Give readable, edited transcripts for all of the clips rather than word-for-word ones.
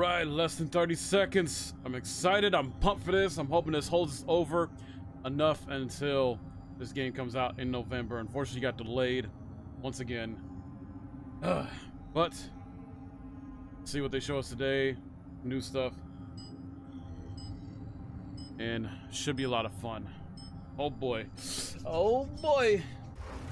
right, less than 30 seconds. I'm excited. I'm pumped for this. I'm hoping this holds over enough until this game comes out in November. Unfortunately, got delayed once again. But see what they show us today. New stuff. And should be a lot of fun. Oh boy. Oh boy.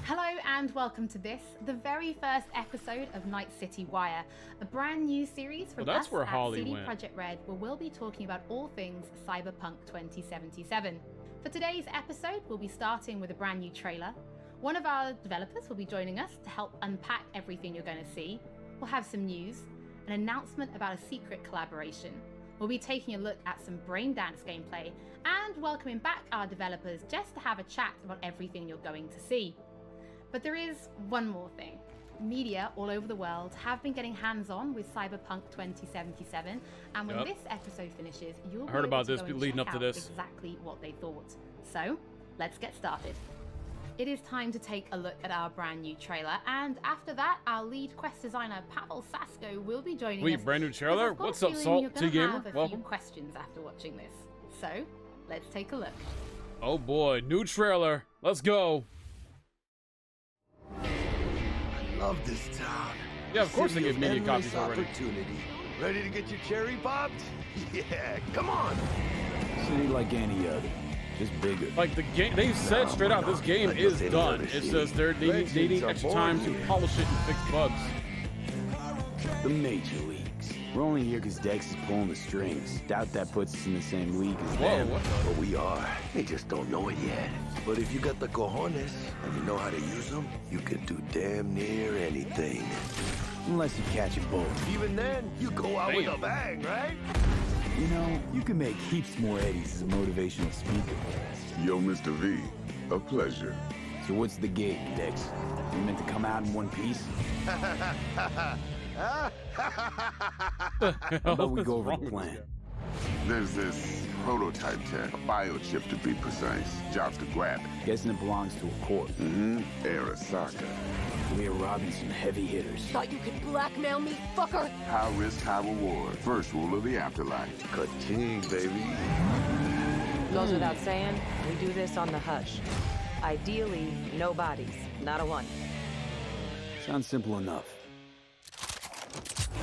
Hello and welcome to this, the very first episode of Night City Wire, a brand new series from us where at Holly CD went. Projekt Red, where we'll be talking about all things Cyberpunk 2077. For today's episode, we'll be starting with a brand new trailer. One of our developers will be joining us to help unpack everything you're going to see. We'll have some news, an announcement about a secret collaboration. We'll be taking a look at some braindance gameplay and welcoming back our developers just to have a chat about everything you're going to see. But there is one more thing. Media all over the world have been getting hands-on with Cyberpunk 2077, and when this episode finishes, you'll be able to go and leading check up to out this. exactly what they thought. So, let's get started. It is time to take a look at our brand new trailer, and after that, our lead quest designer Pavel Sasko will be joining us. Wait, brand new trailer? Because What's I've up, got a feeling Salt? you're gonna T-Gamer? have a few Welcome. questions after watching this. So, let's take a look. Oh boy, new trailer. Let's go. Love this town. Yeah, of course they City give of media endless copies already. opportunity. Ready to get your cherry popped? Yeah, come on. City like any other, just bigger. Like the game, they said straight out, this game Like is any done. other It city. says they're Legends needing are extra born time to here. polish it and fix bugs. The major leagues. We're only here because Dex is pulling the strings. Doubt that puts us in the same league as Whoa, them. what the? But we are. They just don't know it yet. But if you got the cojones and you know how to use them, you can do damn near anything. Unless you catch a bullet. Even then, you go out with Damn. a bang, right? You know, you can make heaps more eddies as a motivational speaker. Yo, Mr. V, a pleasure. So what's the gig, Dex? You meant to come out in one piece? How about we go over the plan? There's this prototype tech, a biochip to be precise. Job's to grab it. Guessing it belongs to a corp. Arasaka. We're robbing some heavy hitters. Thought you could blackmail me, fucker? High risk, high reward. First rule of the afterlife. Ka-ching, baby. Goes without saying, we do this on the hush. Ideally, no bodies, not a one. Sounds simple enough.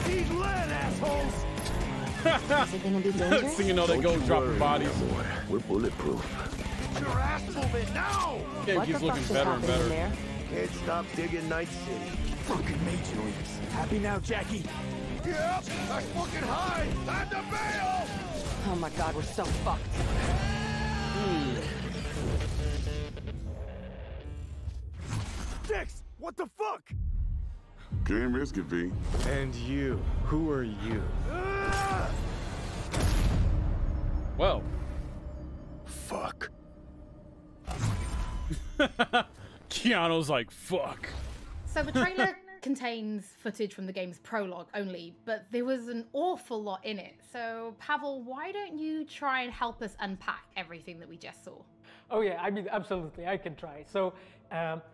He's lead, assholes! Is it gonna be dangerous? So you know they Don't go you dropping worry, bodies. boy. We're bulletproof. Get your ass moving now! Game What keeps the looking fuck just better and happened in better. there? Can't stop digging Night City. Fucking major leagues. Happy now, Jackie? Yep, that's fucking high! Time to bail! Oh my god, we're so fucked. Dex, what the fuck? Can't risk it, V. And you, who are you? Well, Fuck. Keanu's like, fuck. So the trailer contains footage from the game's prologue only, but there was an awful lot in it. So Pavel, why don't you try and help us unpack everything that we just saw? Oh yeah, I mean, absolutely, I can try. So,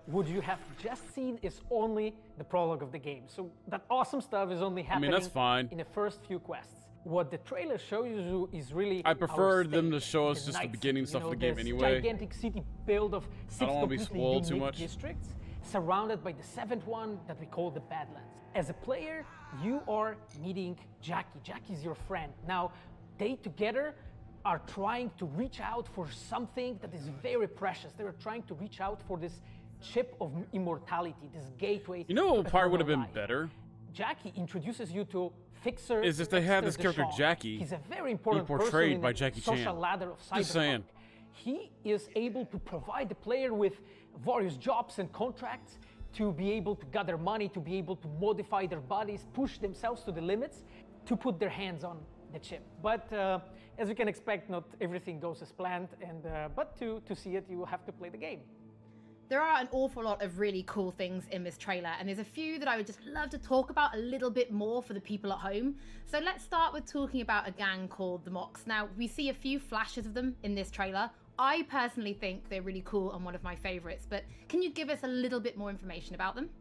what you have just seen is only the prologue of the game. So that awesome stuff is only happening that's fine. in the first few quests. What the trailer shows you is really I prefer our them to stage, show us the just the Night beginning City. stuff of the You know, game this anyway. Gigantic city built of 6 don't wanna be completely spoiled too unique much. districts, surrounded by the 7th one that we call the Badlands. As a player, you are meeting Jackie. Jackie's your friend. Now, they together are trying to reach out for something that is very precious. They are trying to reach out for this chip of immortality, this gateway. You know what to part would have eternal been life. better? Jackie introduces you to Fixer. Is if they had Dexter this character DeShawn. Jackie He's a very important portrayed person in by the Jackie social Chan. ladder of Cyberpunk. Just saying. He is able to provide the player with various jobs and contracts to be able to gather money, to be able to modify their bodies, push themselves to the limits, to put their hands on the chip. But as you can expect, not everything goes as planned. And but to see it, you will have to play the game. There are an awful lot of really cool things in this trailer, and there's a few that I would just love to talk about a little bit more for the people at home. So let's start with talking about a gang called the Mox. Now, we see a few flashes of them in this trailer. I personally think they're really cool and one of my favorites, but can you give us a little bit more information about them?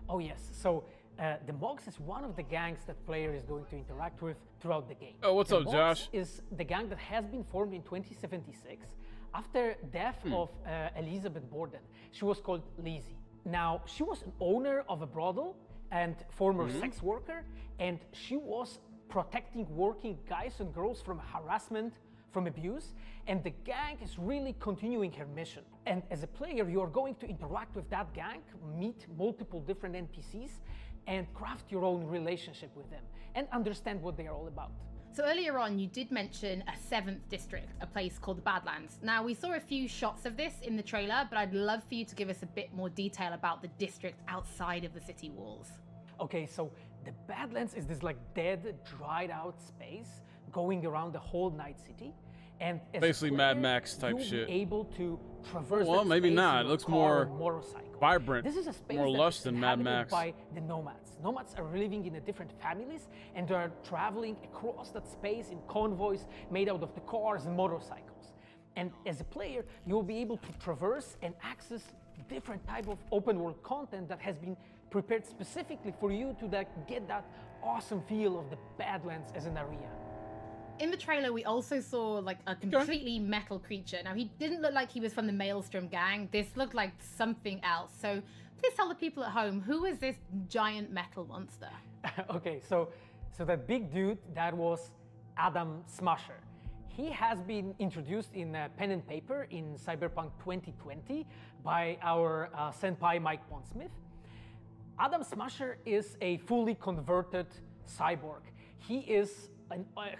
Oh yes, so The Mogs is one of the gangs that player is going to interact with throughout the game. Oh, what's the up, Mogs Josh? Is the gang that has been formed in 2076 after death of Elizabeth Borden. She was called Lizzie. Now, she was an owner of a brothel and former sex worker, and she was protecting working guys and girls from harassment, from abuse, and the gang is really continuing her mission. And as a player, you are going to interact with that gang, meet multiple different NPCs, and craft your own relationship with them, and understand what they are all about. So earlier on, you did mention a 7th district, a place called the Badlands. Now, we saw a few shots of this in the trailer, but I'd love for you to give us a bit more detail about the district outside of the city walls. Okay, so the Badlands is this like dead, dried out space going around the whole Night City. And as basically a player, Mad Max type you'll shit. Be able to traverse Well, that maybe space not. in It a looks car more or motorcycle. vibrant, This is a space more that lush is than Mad inhabited Max. by the nomads. Nomads are living in the different families, and they are traveling across that space in convoys made out of the cars and motorcycles. And as a player, you'll be able to traverse and access different type of open world content that has been prepared specifically for you to get that awesome feel of the Badlands as an area. In the trailer, we also saw like a completely metal creature. Now, he didn't look like he was from the Maelstrom gang. This looked like something else. So please tell the people at home, who is this giant metal monster? Okay, so that big dude, that was Adam Smasher. He has been introduced in pen and paper in Cyberpunk 2020 by our senpai Mike Pondsmith. Adam Smasher is a fully converted cyborg. He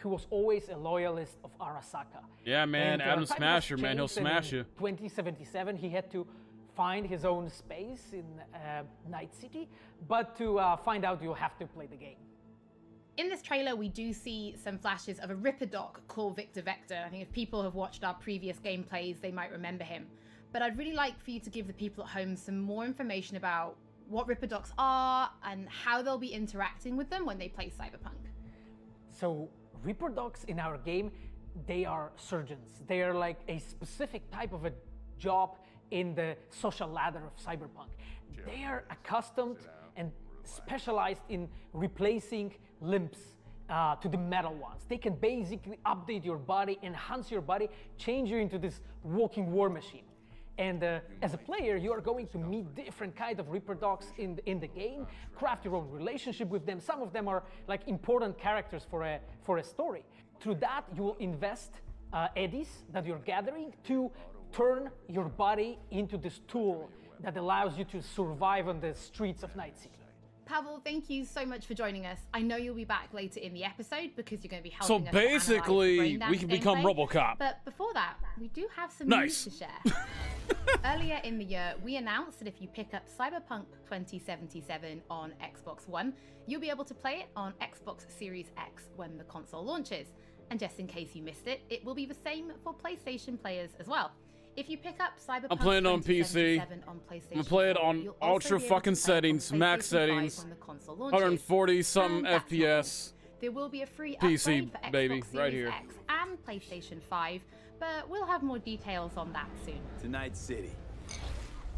was always a loyalist of Arasaka. Yeah, man, And, Adam time Smasher, has man, he'll changed, and smash in you. 2077, he had to find his own space in Night City, but to find out, you'll have to play the game. In this trailer, we do see some flashes of a Ripper Doc called Victor Vector. I think if people have watched our previous gameplays, they might remember him. But I'd really like for you to give the people at home some more information about what Ripper Docs are and how they'll be interacting with them when they play Cyberpunk. So Reaper Dogs in our game, they are surgeons. They are like a specific type of a job in the social ladder of Cyberpunk. They are accustomed and specialized in replacing limbs to the metal ones. They can basically update your body, enhance your body, change you into this walking war machine. And as a player, you are going to meet different kind of Reaper Dogs in the game, craft your own relationship with them. Some of them are like important characters for a story. Through that, you will invest eddies that you're gathering to turn your body into this tool that allows you to survive on the streets of Night City. Pavel, thank you so much for joining us. I know you'll be back later in the episode because you're going to be So helping us basically, we can become gameplay. RoboCop. But before that, we do have some Nice. news to share. Earlier in the year, we announced that if you pick up Cyberpunk 2077 on Xbox One, you'll be able to play it on Xbox Series X when the console launches. And just in case you missed it, it will be the same for PlayStation players as well. If you pick up Cyberpunk I'm playing on PC. 2077 on PlayStation I'm gonna play it 4, on you'll also ultra be able fucking to play it on settings, max PlayStation 5 settings, when the console launches. 140 something And that's not all. FPS. There will be a free PC, upgrade for Xbox baby, Series right here. X and PlayStation 5, but we'll have more details on that soon. To Night City.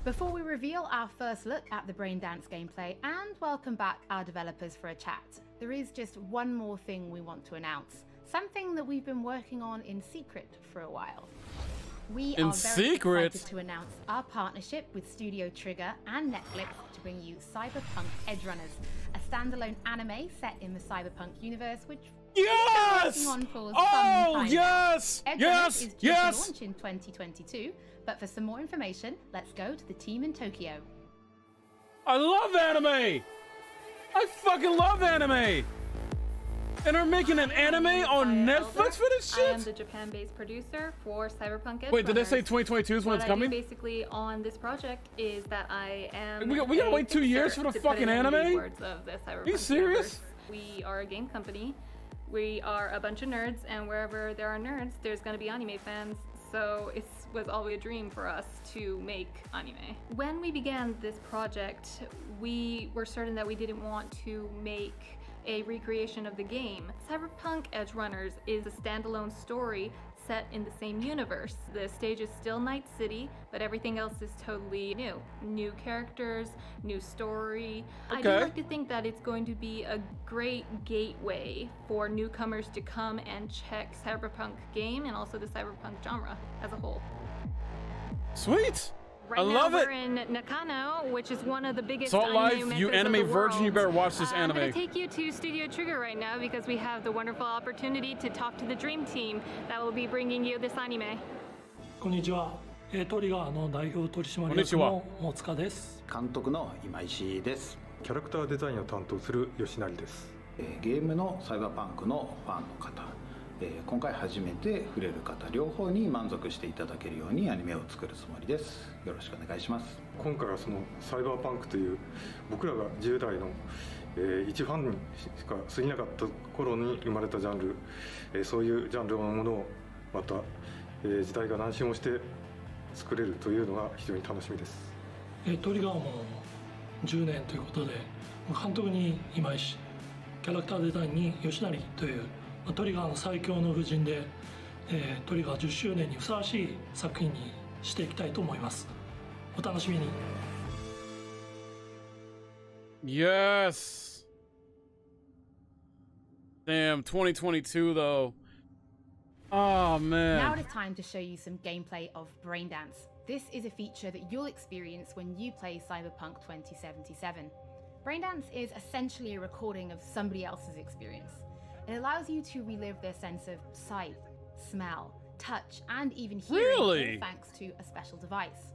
Before we reveal our first look at the Braindance gameplay and welcome back our developers for a chat, there is just one more thing we want to announce. Something that we've been working on in secret for a while. We In are very secret? excited to announce our partnership with Studio Trigger and Netflix to bring you Cyberpunk Edgerunners, a standalone anime set in the Cyberpunk universe, which Yes! we've been working on for some Oh, time yes! now. Edgerunners Yes! is due to Yes! launch in 2022, but for some more information, let's go to the team in Tokyo. I love anime! I fucking love anime! And they're making an anime on Netflix for this I am shit? the Japan-based producer for Cyberpunk. Wait, did they say Edgerunners. 2022 is when What it's I do coming? basically on this project is that I am. We gotta a wait 2 years fixer, for the to put fucking it in the anime? words of the Cyberpunk you serious? universe. We are a game company. We are a bunch of nerds, and wherever there are nerds, there's gonna be anime fans. So it was always a dream for us to make anime. When we began this project, we were certain that we didn't want to make a recreation of the game. Cyberpunk Edgerunners is a standalone story set in the same universe. The stage is still Night City, but everything else is totally new. New characters, new story. I do like to think that it's going to be a great gateway for newcomers to come and check Cyberpunk game and also the Cyberpunk genre as a whole. Sweet! Right I love now it! We're in Nakano, which is one of the biggest Salt Life, anime you meccas of anime the virgin, you world. better watch this I'm anime. going to take you to Studio Trigger right now because we have the wonderful opportunity to talk to the Dream Team that will be bringing you this anime. こんにちは。トリガーの代表取締役の大塚です。監督の今石です。キャラクターデザインを担当する吉成です。ゲームのサイバーパンクのファンの方、今回初めて触れる方両方に満足していただけるようにアニメを作るつもりです。よろしくお願いします。今回はそのサイバーパンクという僕らが10代の、一ファンにしか過ぎなかった頃に生まれたジャンル、そういうジャンルのものをまた、時代が何周もして作れるというのが非常に楽しみです。トリガーも10年ということで、監督に今石、キャラクターデザインに吉成というトリガーの最強の布陣で、トリガー10周年にふさわしい作品にしていきたいと思います。お楽しみに。Yes. Damn, 2022 though. Oh man. Now it is time to show you some gameplay of Braindance. This is a feature that you'll experience when you play Cyberpunk 2077. Braindance is essentially a recording of somebody else's experience. It allows you to relive their sense of sight, smell, touch, and even hearing, all thanks to a special device.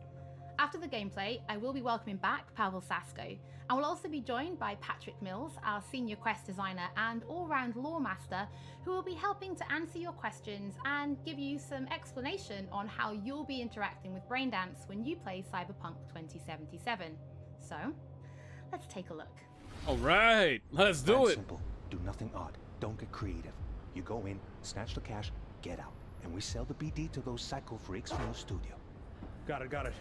After the gameplay, I will be welcoming back Pavel Sasko, and will also be joined by Patrick Mills, our senior quest designer and all-round lore master, who will be helping to answer your questions and give you some explanation on how you'll be interacting with Braindance when you play Cyberpunk 2077. So, let's take a look. All right, let's do it. Simple. Do nothing odd. Don't get creative. You go in, snatch the cash, get out, and we sell the BD to those psycho freaks from the studio. Got it.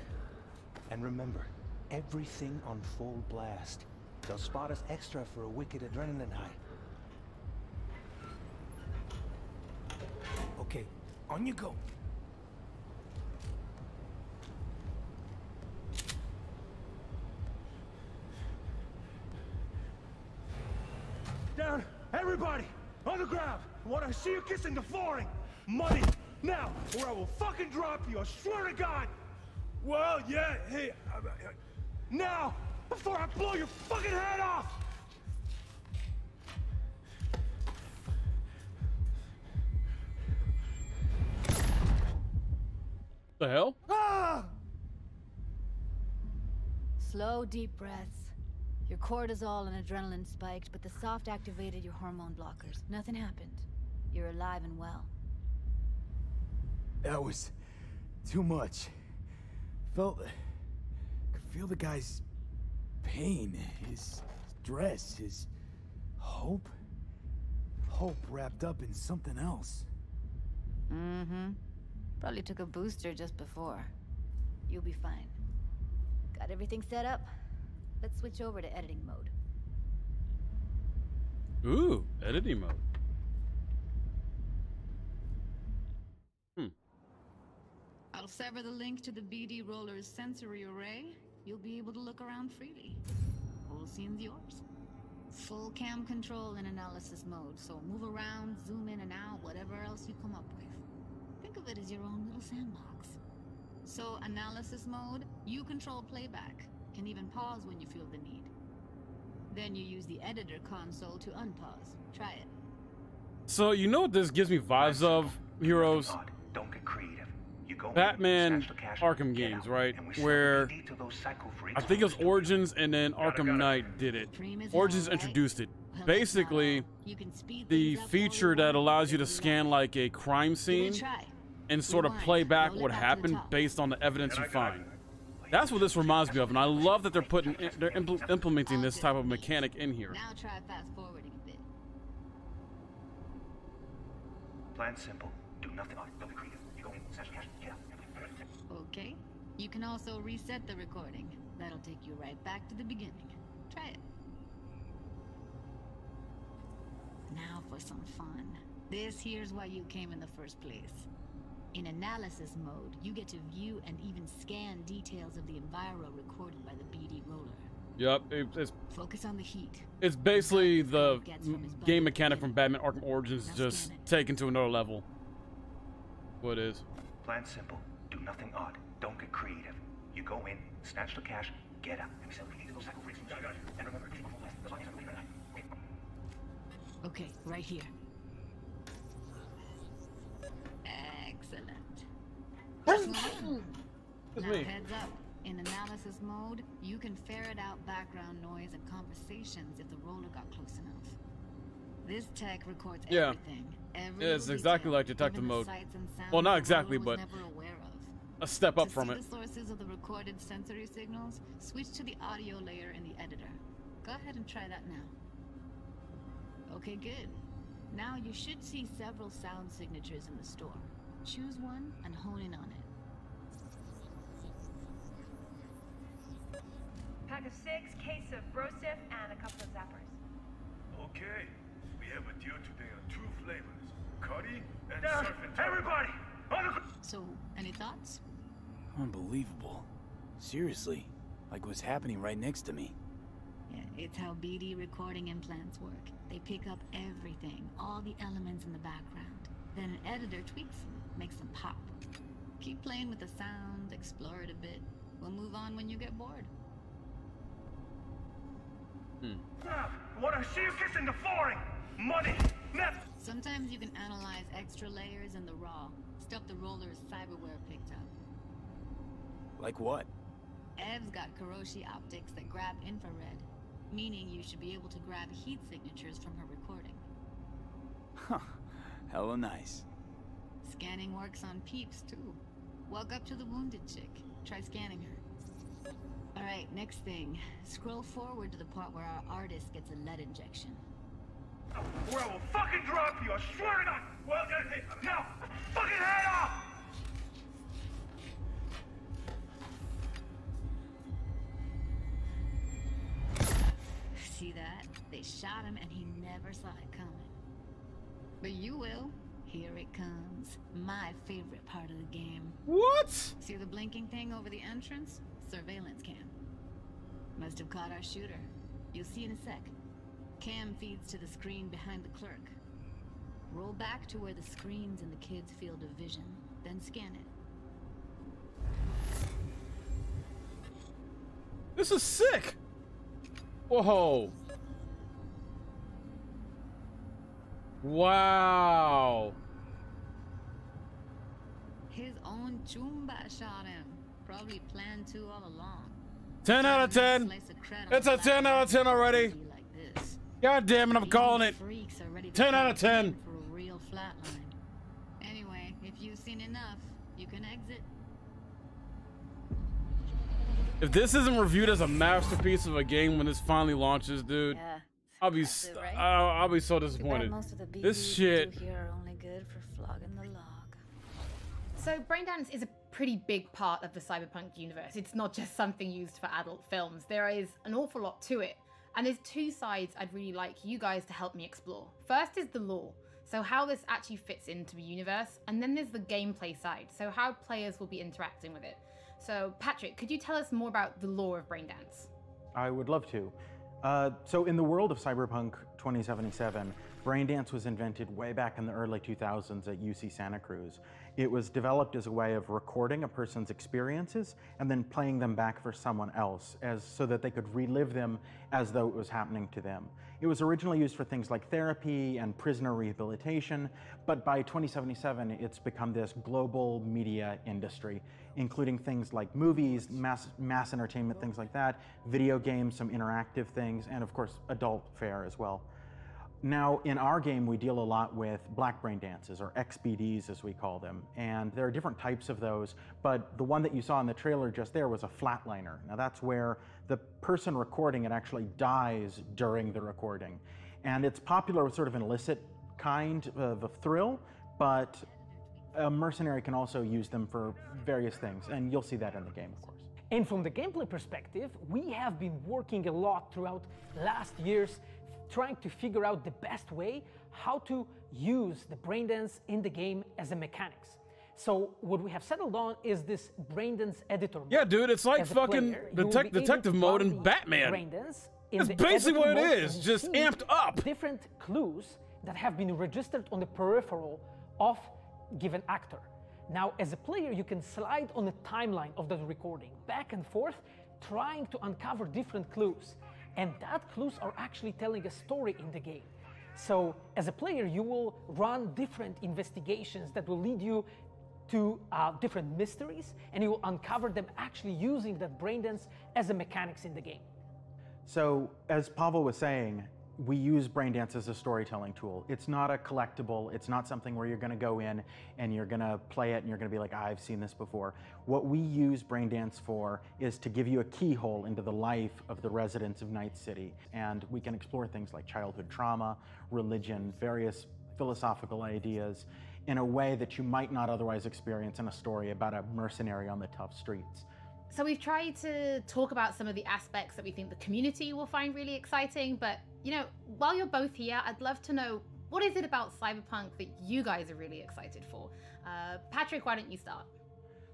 And remember, everything on full blast. They'll spot us extra for a wicked adrenaline high. Okay, on you go. Down! Everybody! On the ground! I want to see you kissing the flooring! Money! Now! Or I will fucking drop you! I swear to God! Well, yeah, hey... now! Before I blow your fucking head off! The hell? Ah! Slow, deep breaths. Your cortisol and adrenaline spiked, but the soft activated your hormone blockers. Nothing happened. You're alive and well. That was too much. Could feel the guy's pain, his stress, his hope. Hope wrapped up in something else. Mm-hmm. Probably took a booster just before. You'll be fine. Got everything set up? Let's switch over to editing mode. Ooh, editing mode. I'll sever the link to the BD Roller's sensory array. You'll be able to look around freely. Whole scene's yours. Full cam control in analysis mode, so move around, zoom in and out, whatever else you come up with. Think of it as your own little sandbox. So analysis mode, you control playback. Can even pause when you feel the need. Then you use the editor console to unpause. Try it. So you know what this gives me vibes of, heroes? Don't get creative. You go Batman Arkham games, right? Where I think it was Origins and then Arkham Knight did it. Origins introduced it. Basically, the feature that allows you to scan like a crime scene and sort of play back what happened based on the evidence you find. That's what this reminds me of, and I love that they're implementing this type of mechanic in here. Now try fast forwarding a bit. Plan simple. Do nothing odd. Don't be creative. You go in, snatch the cash, get out. Okay. You can also reset the recording. That'll take you right back to the beginning. Try it. Now for some fun. This here's why you came in the first place. In analysis mode, you get to view and even scan details of the enviro recorded by the BD roller. Yep, Focus on the heat. it's basically the game mechanic from Batman Arkham Origins just taken to another level. What is? Plan simple. Do nothing odd. Don't get creative. You go in, snatch the cash, get out. And we sell the BD to those cycle freaks from the streets. And remember, keep a full list. That's why you have to leave it at night. Okay, right here. Excellent. Now heads up. In analysis mode, you can ferret out background noise and conversations if the roller got close enough. This tech records everything. It's exactly like detective mode. Well, not exactly, but a step up from it. To see the sources of the recorded sensory signals, switch to the audio layer in the editor. Go ahead and try that now. Okay, good. Now you should see several sound signatures in the store. Choose one and hone in on it. Pack of 6, case of Brosif, and a couple of zappers. Okay, we have a deal today on 2 flavors, Cuddy and Surf and Turf. Everybody, on the... So, any thoughts? Unbelievable. Seriously, like what's happening right next to me. Yeah, it's how BD recording implants work. They pick up everything, all the elements in the background. Then an editor tweaks them, makes them pop. Keep playing with the sound, explore it a bit. We'll move on when you get bored. Wanna see you kissing the flooring? Money! Sometimes you can analyze extra layers in the raw. Stuff the roller's cyberware picked up. Like what? Ev's got Kiroshi optics that grab infrared, meaning you should be able to grab heat signatures from her recording. Huh. Hella nice. Scanning works on peeps, too. Walk up to the wounded chick. Try scanning her. Alright, next thing. Scroll forward to the part where our artist gets a lead injection. Or I will fucking drop you, I swear to God! Well, now, fucking head off! See that? They shot him and he never saw it coming. But you will. Here it comes. My favorite part of the game. What? See the blinking thing over the entrance? Surveillance cam. Must have caught our shooter. You'll see in a sec. Cam feeds to the screen behind the clerk. Roll back to where the screen's in the kid's field of vision, then scan it. This is sick! Whoa. Wow. His own Chumba shot him. Probably planned to all along. 10 out of 10. It's a 10 out of 10 already. God damn it, I'm calling it. 10 out of 10. For a real flatline. Anyway, if you've seen enough, you can exit. If this isn't reviewed as a masterpiece of a game when this finally launches, dude, yeah, I'll be so disappointed. Most of the This shit. here are only good for flogging the log. So Braindance is a pretty big part of the Cyberpunk universe. It's not just something used for adult films. There is an awful lot to it. And there's 2 sides I'd really like you guys to help me explore. First is the lore, so how this actually fits into the universe, and then there's the gameplay side, so how players will be interacting with it. So Patrick, could you tell us more about the lore of Braindance? I would love to. So in the world of Cyberpunk 2077, Braindance was invented way back in the early 2000s at UC Santa Cruz. It was developed as a way of recording a person's experiences and then playing them back for someone else so that they could relive them as though it was happening to them. It was originally used for things like therapy and prisoner rehabilitation, but by 2077, it's become this global media industry, including things like movies, mass entertainment, things like that, video games, some interactive things, and of course, adult fare as well. Now, in our game, we deal a lot with black brain dances, or XBDs as we call them, and there are different types of those, but the one that you saw in the trailer just there was a flatliner. Now that's where the person recording it actually dies during the recording. And it's popular with sort of an illicit kind of a thrill, but a mercenary can also use them for various things, and you'll see that in the game, of course. And from the gameplay perspective, we have been working a lot throughout last years trying to figure out the best way how to use the braindance in the game as a mechanics. So what we have settled on is this Braindance editor mode. Yeah, dude, it's like fucking detective mode in Batman. That's basically what it is, just amped up. Different clues that have been registered on the peripheral of given actor. Now, as a player, you can slide on the timeline of that recording, back and forth, trying to uncover different clues. And that clues are actually telling a story in the game. So, as a player, you will run different investigations that will lead you to different mysteries, and you will uncover them actually using that Braindance as a mechanics in the game. So, as Pavel was saying, we use Braindance as a storytelling tool. It's not a collectible. It's not something where you're going to go in and you're going to play it and you're going to be like, I've seen this before. What we use Braindance for is to give you a keyhole into the life of the residents of Night City. And we can explore things like childhood trauma, religion, various philosophical ideas in a way that you might not otherwise experience in a story about a mercenary on the tough streets. So we've tried to talk about some of the aspects that we think the community will find really exciting, but you know, while you're both here, I'd love to know, what is it about Cyberpunk that you guys are really excited for? Patrick, why don't you start?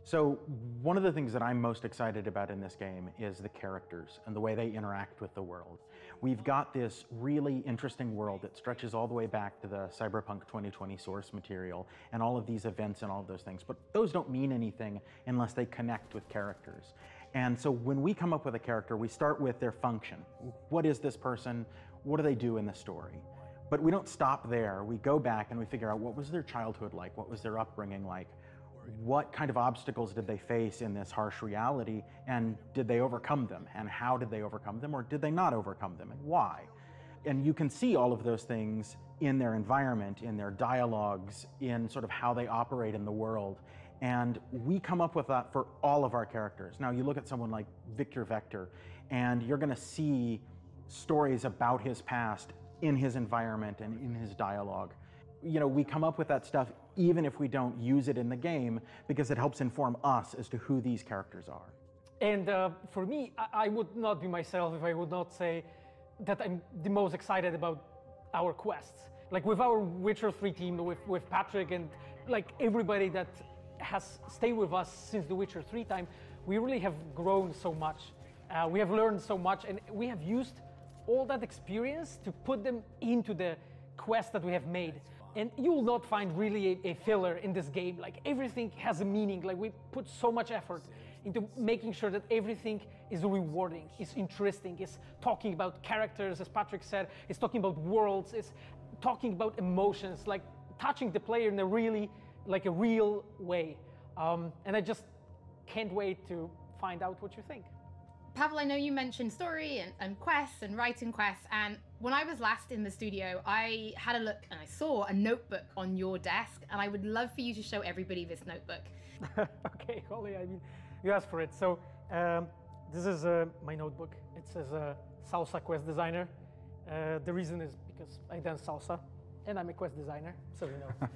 So one of the things that I'm most excited about in this game is the characters and the way they interact with the world. We've got this really interesting world that stretches all the way back to the Cyberpunk 2020 source material and all of these events and all of those things, but those don't mean anything unless they connect with characters. And so when we come up with a character, we start with their function. What is this person? What do they do in the story? But we don't stop there. We go back and we figure out, what was their childhood like? What was their upbringing like? What kind of obstacles did they face in this harsh reality, and did they overcome them? And how did they overcome them, or did they not overcome them, and why? And you can see all of those things in their environment, in their dialogues, in sort of how they operate in the world. And we come up with that for all of our characters. Now, you look at someone like Victor Vector, and you're going to see stories about his past in his environment and in his dialogue. You know, we come up with that stuff even if we don't use it in the game, because it helps inform us as to who these characters are. And for me, I would not be myself if I would not say that I'm the most excited about our quests. Like with our Witcher 3 team, with Patrick and like everybody that has stayed with us since the Witcher 3 time, we really have grown so much. We have learned so much, and we have used all that experience to put them into the quest that we have made. And you will not find really a filler in this game. Like everything has a meaning. Like we put so much effort into making sure that everything is rewarding, is interesting, is talking about characters, as Patrick said, is talking about worlds, is talking about emotions, like touching the player in a really, like a real way. And I just can't wait to find out what you think. Pavel, I know you mentioned story and quests and writing quests, and when I was last in the studio, I had a look and I saw a notebook on your desk, and I would love for you to show everybody this notebook. Okay, Holly, I mean, you asked for it. So this is my notebook. It says Salsa Quest Designer. The reason is because I dance salsa, and I'm a quest designer, so you know.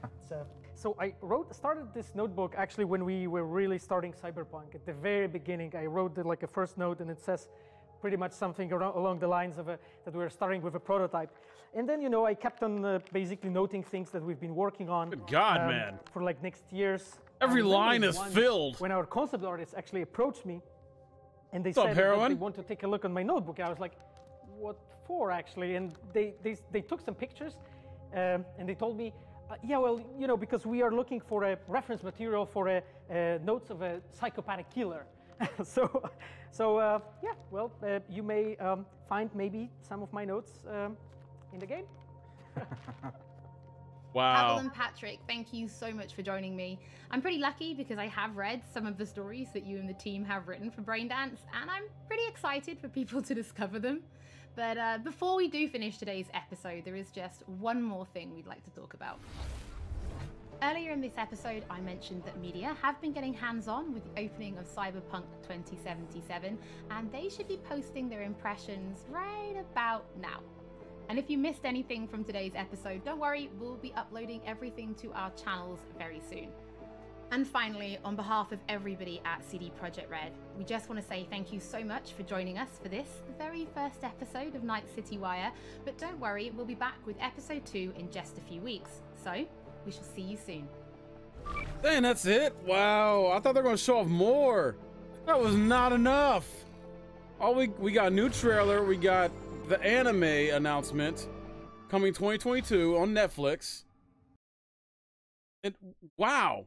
So I started this notebook actually when we were really starting Cyberpunk. At the very beginning, I wrote like a first note, and it says pretty much something along the lines of that we were starting with a prototype. And then, you know, I kept on basically noting things that we've been working on. Good God, man. For like next years. Every line is filled. When our concept artists actually approached me, and they said that they want to take a look on my notebook, I was like, what for actually? And they took some pictures, and they told me, yeah, well, you know, because we are looking for a reference material for notes of a psychopathic killer. so yeah, well, you may find maybe some of my notes in the game. Wow. Pavel and Patrick, thank you so much for joining me. I'm pretty lucky because I have read some of the stories that you and the team have written for Braindance, and I'm pretty excited for people to discover them. But before we do finish today's episode, there is just one more thing we'd like to talk about. Earlier in this episode, I mentioned that media have been getting hands-on with the opening of Cyberpunk 2077, and they should be posting their impressions right about now. And if you missed anything from today's episode, don't worry, we'll be uploading everything to our channels very soon. And finally, on behalf of everybody at CD Projekt Red, we just want to say thank you so much for joining us for this, the very first episode of Night City Wire. But don't worry, we'll be back with episode 2 in just a few weeks. So, we shall see you soon. Dang, that's it? Wow, I thought they were gonna show off more. That was not enough. We got a new trailer, we got the anime announcement coming 2022 on Netflix. And wow.